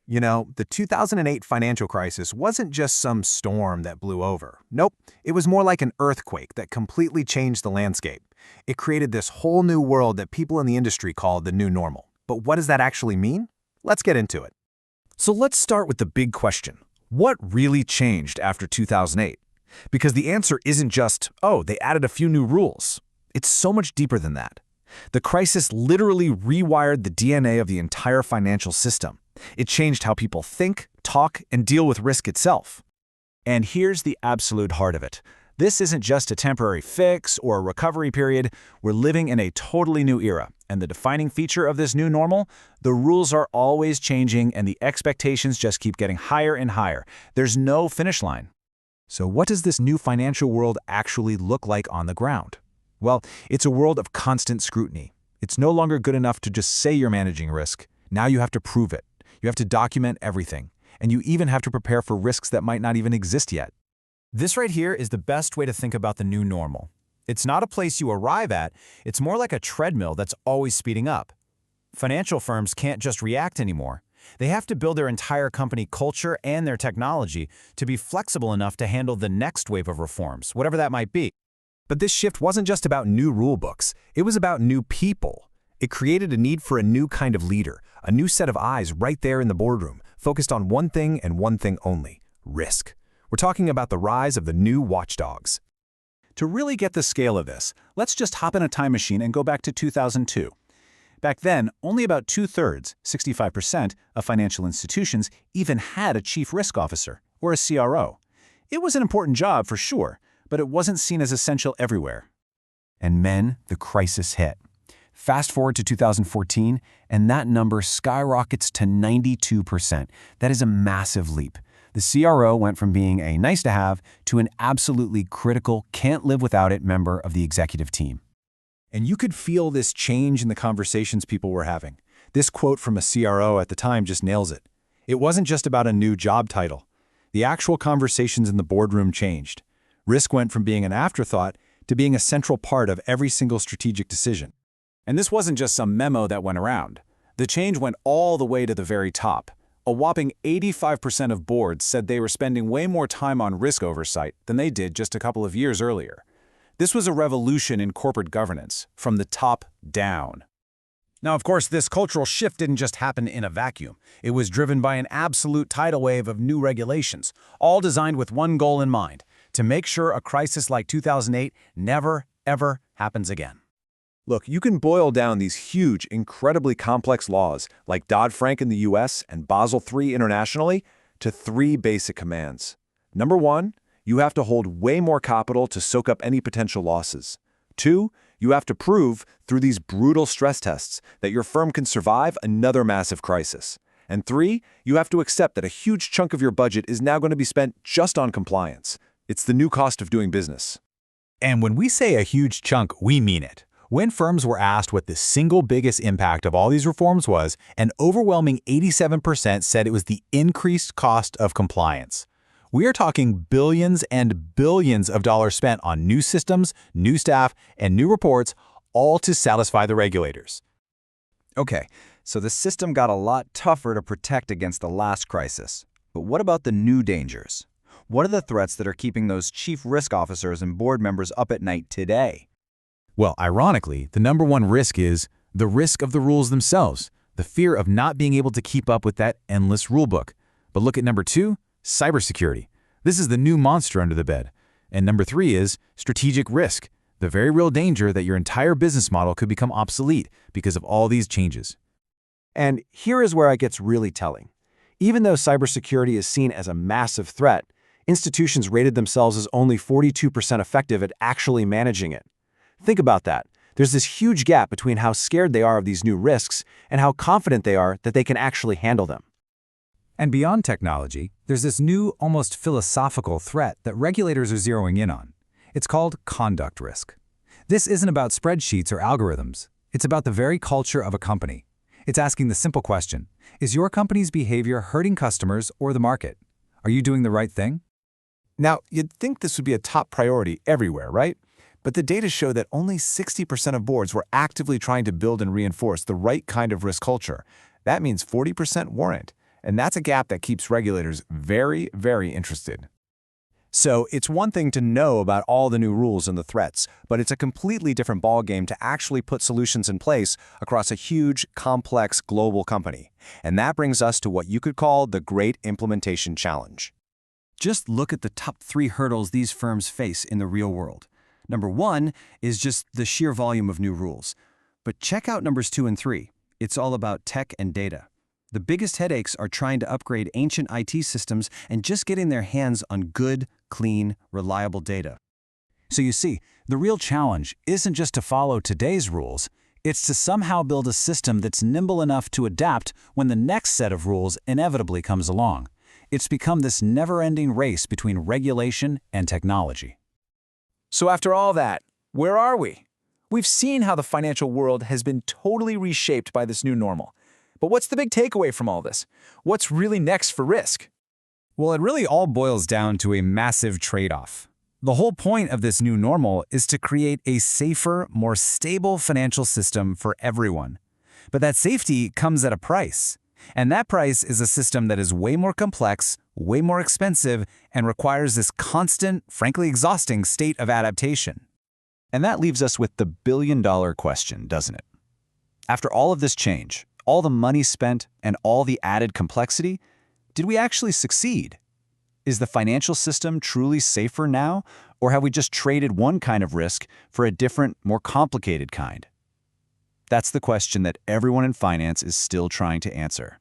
You know, the 2008 financial crisis wasn't just some storm that blew over. Nope, it was more like an earthquake that completely changed the landscape. It created this whole new world that people in the industry call the new normal. But what does that actually mean? Let's get into it. So let's start with the big question. What really changed after 2008? Because the answer isn't just, oh, they added a few new rules. It's so much deeper than that. The crisis literally rewired the DNA of the entire financial system. It changed how people think, talk, and deal with risk itself. And here's the absolute heart of it. This isn't just a temporary fix or a recovery period. We're living in a totally new era. And the defining feature of this new normal? The rules are always changing and the expectations just keep getting higher and higher. There's no finish line. So what does this new financial world actually look like on the ground? Well, it's a world of constant scrutiny. It's no longer good enough to just say you're managing risk. Now you have to prove it. You have to document everything. And you even have to prepare for risks that might not even exist yet. This right here is the best way to think about the new normal. It's not a place you arrive at, it's more like a treadmill that's always speeding up. Financial firms can't just react anymore. They have to build their entire company culture and their technology to be flexible enough to handle the next wave of reforms, whatever that might be. But this shift wasn't just about new rule books. It was about new people. It created a need for a new kind of leader, a new set of eyes right there in the boardroom, focused on one thing and one thing only: risk. We're talking about the rise of the new watchdogs. To really get the scale of this, let's just hop in a time machine and go back to 2002. Back then, only about 2/3, 65%, of financial institutions even had a chief risk officer, or a CRO. It was an important job for sure, but it wasn't seen as essential everywhere. And then the crisis hit. Fast forward to 2014, and that number skyrockets to 92%. That is a massive leap. The CRO went from being a nice-to-have to an absolutely critical, can't-live-without-it member of the executive team. And you could feel this change in the conversations people were having. This quote from a CRO at the time just nails it. It wasn't just about a new job title. The actual conversations in the boardroom changed. Risk went from being an afterthought to being a central part of every single strategic decision. And this wasn't just some memo that went around. The change went all the way to the very top. A whopping 85% of boards said they were spending way more time on risk oversight than they did just a couple of years earlier. This was a revolution in corporate governance, from the top down. Now, of course, this cultural shift didn't just happen in a vacuum. It was driven by an absolute tidal wave of new regulations, all designed with one goal in mind: to make sure a crisis like 2008 never, ever happens again. Look, you can boil down these huge, incredibly complex laws, like Dodd-Frank in the US and Basel III internationally, to 3 basic commands. Number 1, you have to hold way more capital to soak up any potential losses. 2, you have to prove, through these brutal stress tests, that your firm can survive another massive crisis. And 3, you have to accept that a huge chunk of your budget is now going to be spent just on compliance. It's the new cost of doing business. And when we say a huge chunk, we mean it. When firms were asked what the single biggest impact of all these reforms was, an overwhelming 87% said it was the increased cost of compliance. We are talking billions and billions of dollars spent on new systems, new staff, and new reports, all to satisfy the regulators. Okay, so the system got a lot tougher to protect against the last crisis. But what about the new dangers? What are the threats that are keeping those chief risk officers and board members up at night today? Well, ironically, the number one risk is the risk of the rules themselves, the fear of not being able to keep up with that endless rulebook. But look at number 2, cybersecurity. This is the new monster under the bed. And number 3 is strategic risk, the very real danger that your entire business model could become obsolete because of all these changes. And here is where it gets really telling. Even though cybersecurity is seen as a massive threat, institutions rated themselves as only 42% effective at actually managing it. Think about that. There's this huge gap between how scared they are of these new risks and how confident they are that they can actually handle them. And beyond technology, there's this new, almost philosophical threat that regulators are zeroing in on. It's called conduct risk. This isn't about spreadsheets or algorithms. It's about the very culture of a company. It's asking the simple question: is your company's behavior hurting customers or the market? Are you doing the right thing? Now, you'd think this would be a top priority everywhere, right? But the data show that only 60% of boards were actively trying to build and reinforce the right kind of risk culture. That means 40% weren't. And that's a gap that keeps regulators very, very interested. So it's one thing to know about all the new rules and the threats, but it's a completely different ballgame to actually put solutions in place across a huge, complex global company. And that brings us to what you could call the Great Implementation Challenge. Just look at the top 3 hurdles these firms face in the real world. Number 1 is just the sheer volume of new rules. But check out numbers 2 and 3. It's all about tech and data. The biggest headaches are trying to upgrade ancient IT systems and just getting their hands on good, clean, reliable data. So you see, the real challenge isn't just to follow today's rules, it's to somehow build a system that's nimble enough to adapt when the next set of rules inevitably comes along. It's become this never-ending race between regulation and technology. So after all that, where are we? We've seen how the financial world has been totally reshaped by this new normal. But what's the big takeaway from all this? What's really next for risk? Well, it really all boils down to a massive trade-off. The whole point of this new normal is to create a safer, more stable financial system for everyone. But that safety comes at a price. And that price is a system that is way more complex, way more expensive, and requires this constant, frankly exhausting state of adaptation. And that leaves us with the billion-dollar question, doesn't it? After all of this change, all the money spent, and all the added complexity, did we actually succeed? Is the financial system truly safer now, or have we just traded one kind of risk for a different, more complicated kind? That's the question that everyone in finance is still trying to answer.